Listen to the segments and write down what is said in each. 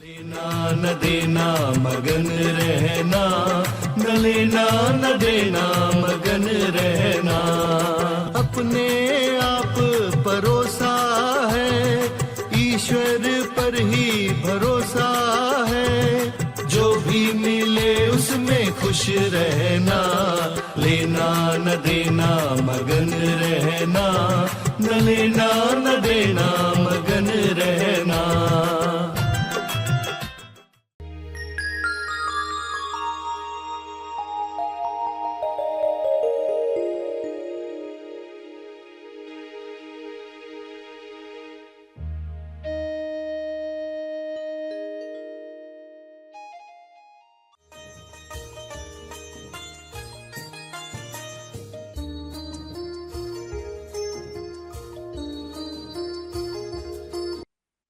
लेना न देना मगन रहना, न लेना न देना मगन रहना। अपने आप परोसा है, ईश्वर पर ही भरोसा है। जो भी मिले उसमें खुश रहना, लेना न देना मगन रहना, न लेना न देना मगन रहना।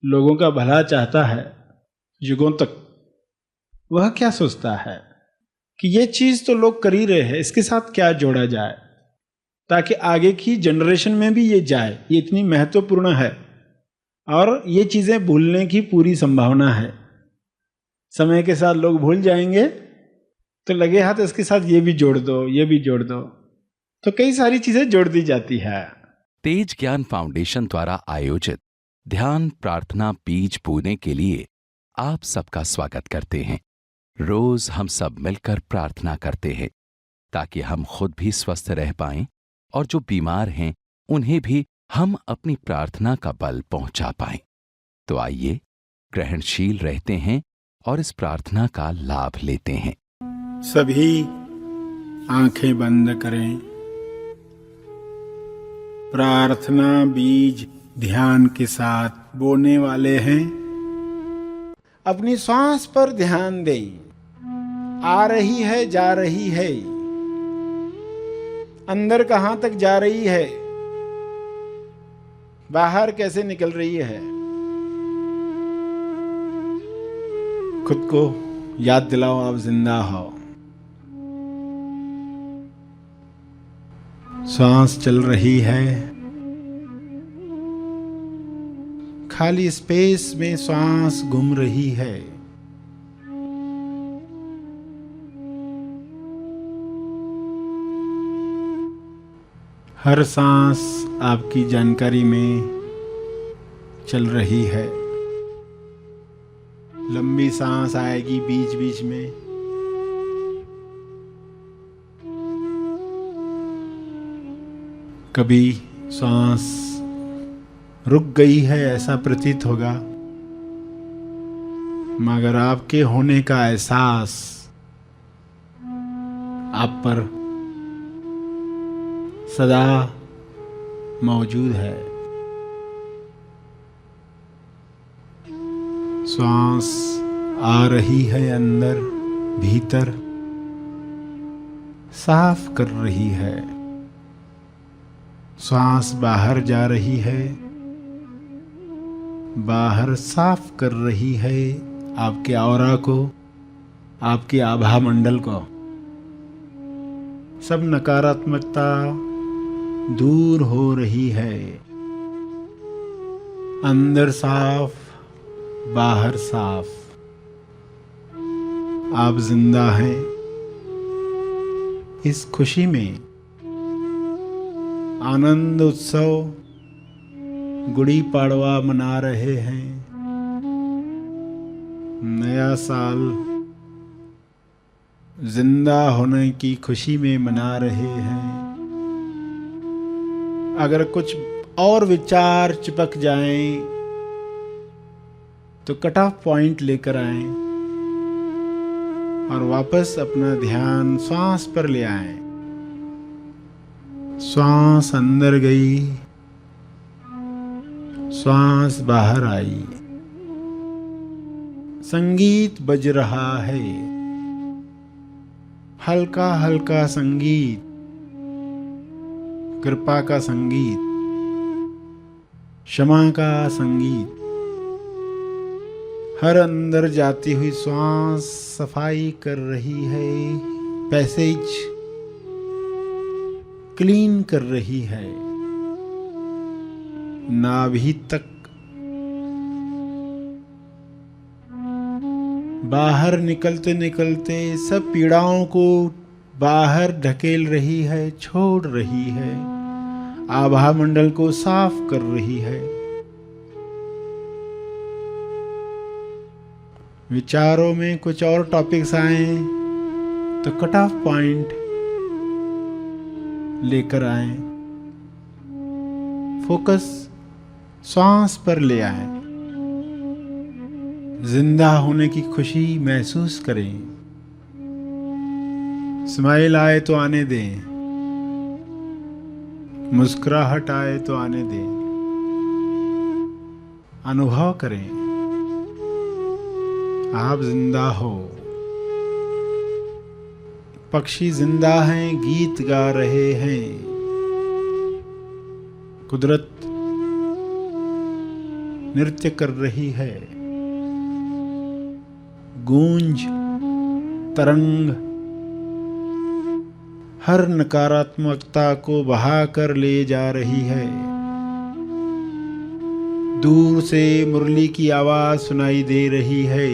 लोगों का भला चाहता है युगों तक। वह क्या सोचता है कि ये चीज तो लोग कर ही रहे हैं, इसके साथ क्या जोड़ा जाए ताकि आगे की जनरेशन में भी ये जाए। ये इतनी महत्वपूर्ण है और ये चीजें भूलने की पूरी संभावना है। समय के साथ लोग भूल जाएंगे तो लगे हाथ इसके साथ ये भी जोड़ दो, ये भी जोड़ दो, तो कई सारी चीजें जोड़ दी जाती है। तेज ज्ञान फाउंडेशन द्वारा आयोजित ध्यान प्रार्थना बीज बोने के लिए आप सबका स्वागत करते हैं। रोज हम सब मिलकर प्रार्थना करते हैं ताकि हम खुद भी स्वस्थ रह पाएं और जो बीमार हैं उन्हें भी हम अपनी प्रार्थना का बल पहुंचा पाएं। तो आइए ग्रहणशील रहते हैं और इस प्रार्थना का लाभ लेते हैं। सभी आंखें बंद करें। प्रार्थना बीज ध्यान के साथ बोने वाले हैं। अपनी सांस पर ध्यान दें। आ रही है, जा रही है, अंदर कहां तक जा रही है, बाहर कैसे निकल रही है, खुद को याद दिलाओ आप जिंदा हो। सांस चल रही है, खाली स्पेस में सांस घूम रही है। हर सांस आपकी जानकारी में चल रही है। लंबी सांस आएगी बीच बीच में, कभी सांस रुक गई है ऐसा प्रतीत होगा, मगर आपके होने का एहसास आप पर सदा मौजूद है। सांस आ रही है अंदर भीतर, साफ कर रही है। सांस बाहर जा रही है, बाहर साफ कर रही है आपके ऑरा को, आपके आभा मंडल को। सब नकारात्मकता दूर हो रही है। अंदर साफ, बाहर साफ। आप जिंदा हैं। इस खुशी में आनंद उत्सव गुड़ी पाड़वा मना रहे हैं। नया साल जिंदा होने की खुशी में मना रहे हैं। अगर कुछ और विचार चिपक जाएं तो कट ऑफ पॉइंट लेकर आएं और वापस अपना ध्यान सांस पर ले आएं। सांस अंदर गई, सांस बाहर आई। संगीत बज रहा है, हल्का हल्का संगीत, कृपा का संगीत, क्षमा का संगीत। हर अंदर जाती हुई सांस सफाई कर रही है, पैसेज क्लीन कर रही है। नाभि तक बाहर निकलते निकलते सब पीड़ाओं को बाहर ढकेल रही है, छोड़ रही है, आभा मंडल को साफ कर रही है। विचारों में कुछ और टॉपिक्स आए तो कट ऑफ पॉइंट लेकर आए, फोकस श्वास पर ले आए, जिंदा होने की खुशी महसूस करें। स्माइल आए तो आने दें, मुस्कुराहट आए तो आने दें, अनुभव करें आप जिंदा हो। पक्षी जिंदा हैं, गीत गा रहे हैं, कुदरत नृत्य कर रही है, गूंज तरंग हर नकारात्मकता को बहाकर ले जा रही है। दूर से मुरली की आवाज सुनाई दे रही है।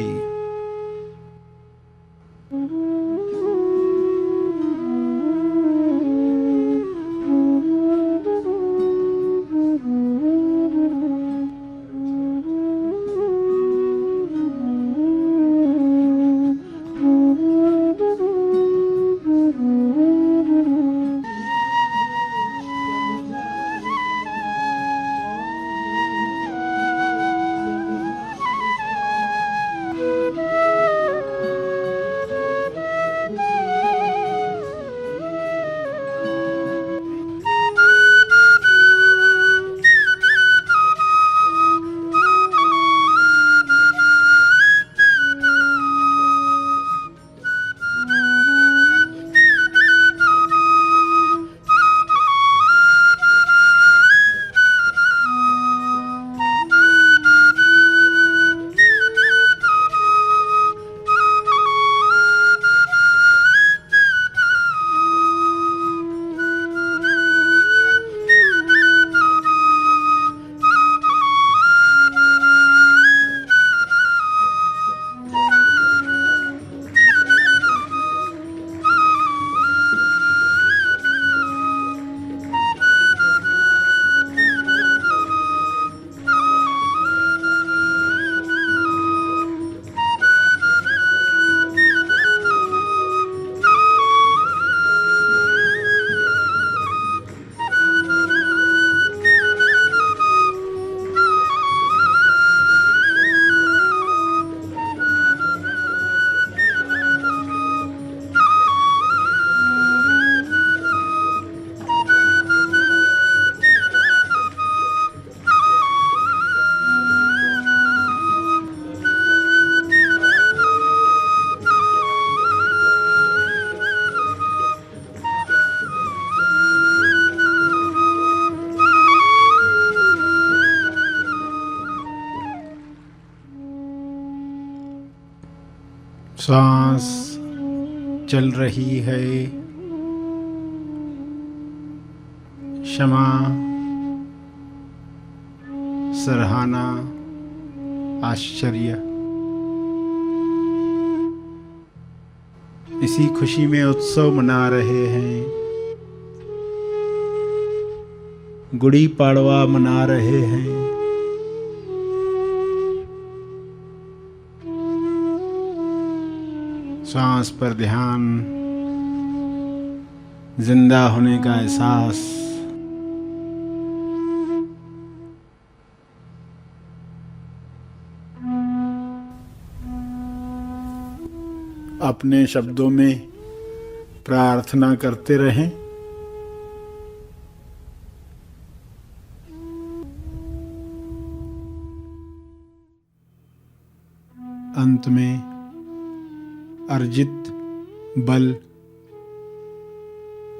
सांस चल रही है, क्षमा, सराहना, आश्चर्य, इसी खुशी में उत्सव मना रहे हैं, गुड़ी पाड़वा मना रहे हैं। सांस पर ध्यान, जिंदा होने का एहसास, अपने शब्दों में प्रार्थना करते रहें। अंत में अर्जित बल,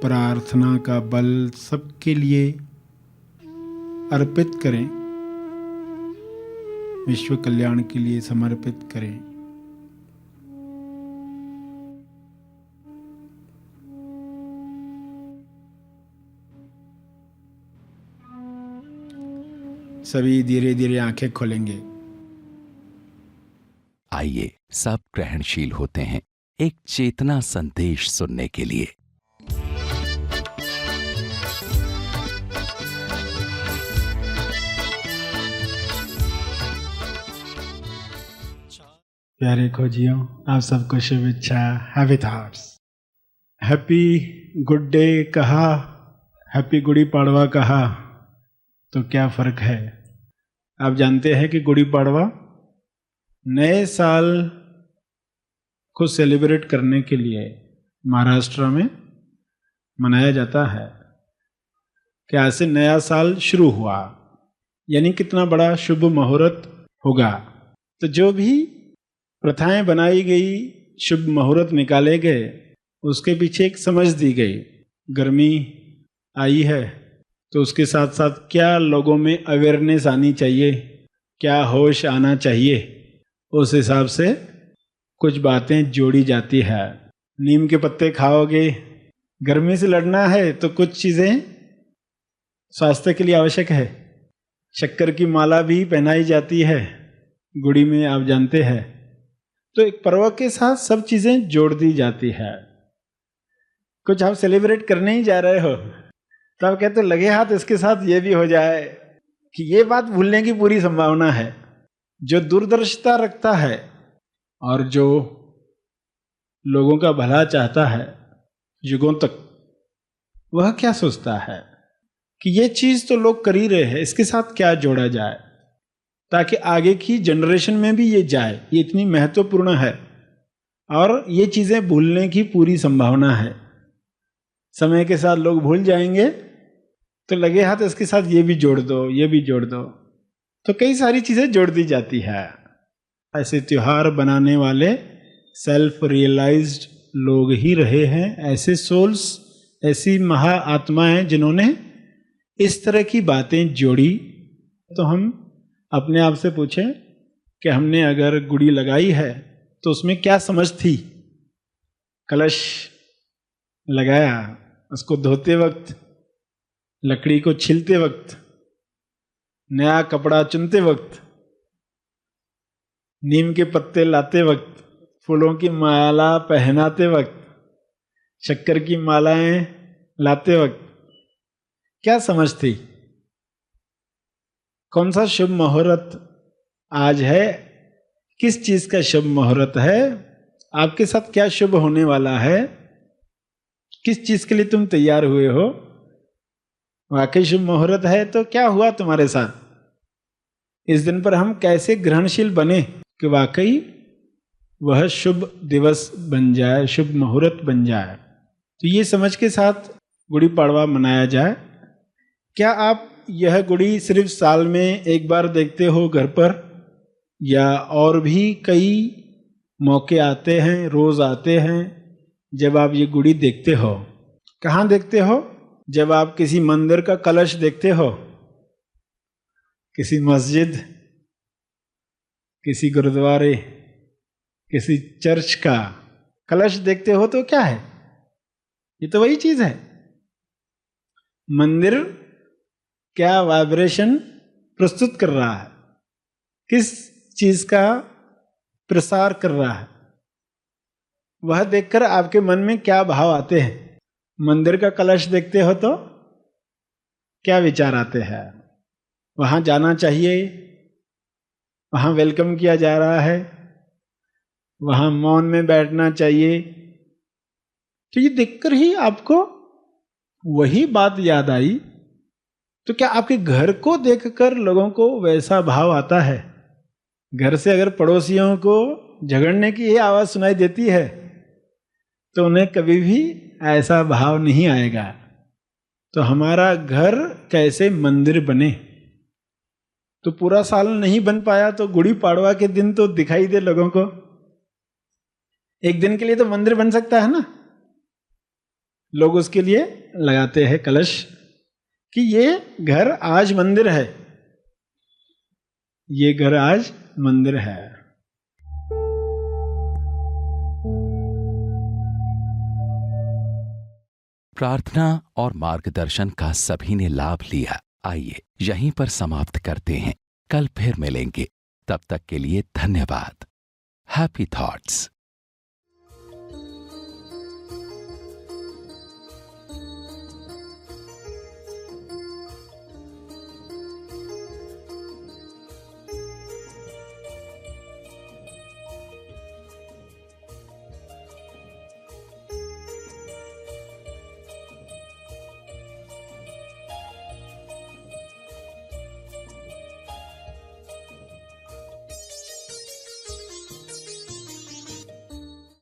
प्रार्थना का बल सबके लिए अर्पित करें, विश्व कल्याण के लिए समर्पित करें। सभी धीरे धीरे आंखें खोलेंगे। आइए सब ग्रहणशील होते हैं एक चेतना संदेश सुनने के लिए। प्यारे खोजियों, आप सबको शुभेच्छा। Happy thoughts, happy good day कहा, हैप्पी गुड़ी पाड़वा कहा, तो क्या फर्क है? आप जानते हैं कि गुड़ी पाड़वा नए साल को सेलिब्रेट करने के लिए महाराष्ट्र में मनाया जाता है कि आज से नया साल शुरू हुआ, यानी कितना बड़ा शुभ मुहूर्त होगा। तो जो भी प्रथाएं बनाई गई, शुभ मुहूर्त निकाले गए, उसके पीछे एक समझ दी गई। गर्मी आई है तो उसके साथ साथ क्या लोगों में अवेयरनेस आनी चाहिए, क्या होश आना चाहिए, उस हिसाब से कुछ बातें जोड़ी जाती है। नीम के पत्ते खाओगे, गर्मी से लड़ना है तो कुछ चीज़ें स्वास्थ्य के लिए आवश्यक है। शक्कर की माला भी पहनाई जाती है गुड़ी में, आप जानते हैं। तो एक पर्व के साथ सब चीज़ें जोड़ दी जाती है। कुछ आप सेलिब्रेट करने ही जा रहे हो तो आप कहते लगे हाथ इसके साथ ये भी हो जाए, कि ये बात भूलने की पूरी संभावना है। जो दूरदर्शिता रखता है और जो लोगों का भला चाहता है युगों तक, वह क्या सोचता है कि ये चीज़ तो लोग कर ही रहे हैं, इसके साथ क्या जोड़ा जाए ताकि आगे की जनरेशन में भी ये जाए। ये इतनी महत्वपूर्ण है और ये चीज़ें भूलने की पूरी संभावना है। समय के साथ लोग भूल जाएंगे तो लगे हाथ इसके साथ ये भी जोड़ दो, ये भी जोड़ दो, तो कई सारी चीज़ें जोड़ दी जाती है। ऐसे त्योहार बनाने वाले सेल्फ रियलाइज्ड लोग ही रहे हैं, ऐसे सोल्स, ऐसी महा आत्माएं जिन्होंने इस तरह की बातें जोड़ी। तो हम अपने आप से पूछें कि हमने अगर गुड़ी लगाई है तो उसमें क्या समझ थी। कलश लगाया, उसको धोते वक्त, लकड़ी को छीलते वक्त, नया कपड़ा चुनते वक्त, नीम के पत्ते लाते वक्त, फूलों की माला पहनाते वक्त, शक्कर की मालाएं लाते वक्त क्या समझ थी? कौन सा शुभ मुहूर्त आज है? किस चीज का शुभ मुहूर्त है? आपके साथ क्या शुभ होने वाला है? किस चीज के लिए तुम तैयार हुए हो? वाकई शुभ मुहूर्त है तो क्या हुआ तुम्हारे साथ? इस दिन पर हम कैसे ग्रहणशील बने कि वाकई वह शुभ दिवस बन जाए, शुभ मुहूर्त बन जाए। तो ये समझ के साथ गुड़ी पाड़वा मनाया जाए। क्या आप यह गुड़ी सिर्फ साल में एक बार देखते हो घर पर, या और भी कई मौके आते हैं, रोज आते हैं जब आप ये गुड़ी देखते हो? कहाँ देखते हो? जब आप किसी मंदिर का कलश देखते हो, किसी मस्जिद, किसी गुरुद्वारे, किसी चर्च का कलश देखते हो तो क्या है? ये तो वही चीज है। मंदिर क्या वाइब्रेशन प्रस्तुत कर रहा है, किस चीज का प्रसार कर रहा है, वह देखकर आपके मन में क्या भाव आते हैं। मंदिर का कलश देखते हो तो क्या विचार आते हैं? वहां जाना चाहिए, वहां वेलकम किया जा रहा है, वहां मौन में बैठना चाहिए। तो ये देखकर ही आपको वही बात याद आई। तो क्या आपके घर को देखकर लोगों को वैसा भाव आता है? घर से अगर पड़ोसियों को झगड़ने की ये आवाज सुनाई देती है तो उन्हें कभी भी ऐसा भाव नहीं आएगा। तो हमारा घर कैसे मंदिर बने? तो पूरा साल नहीं बन पाया तो गुड़ी पाड़वा के दिन तो दिखाई दे लोगों को। एक दिन के लिए तो मंदिर बन सकता है ना। लोग उसके लिए लगाते हैं कलश कि ये घर आज मंदिर है, ये घर आज मंदिर है। प्रार्थना और मार्गदर्शन का सभी ने लाभ लिया। आइए यहीं पर समाप्त करते हैं, कल फिर मिलेंगे। तब तक के लिए धन्यवाद। Happy thoughts.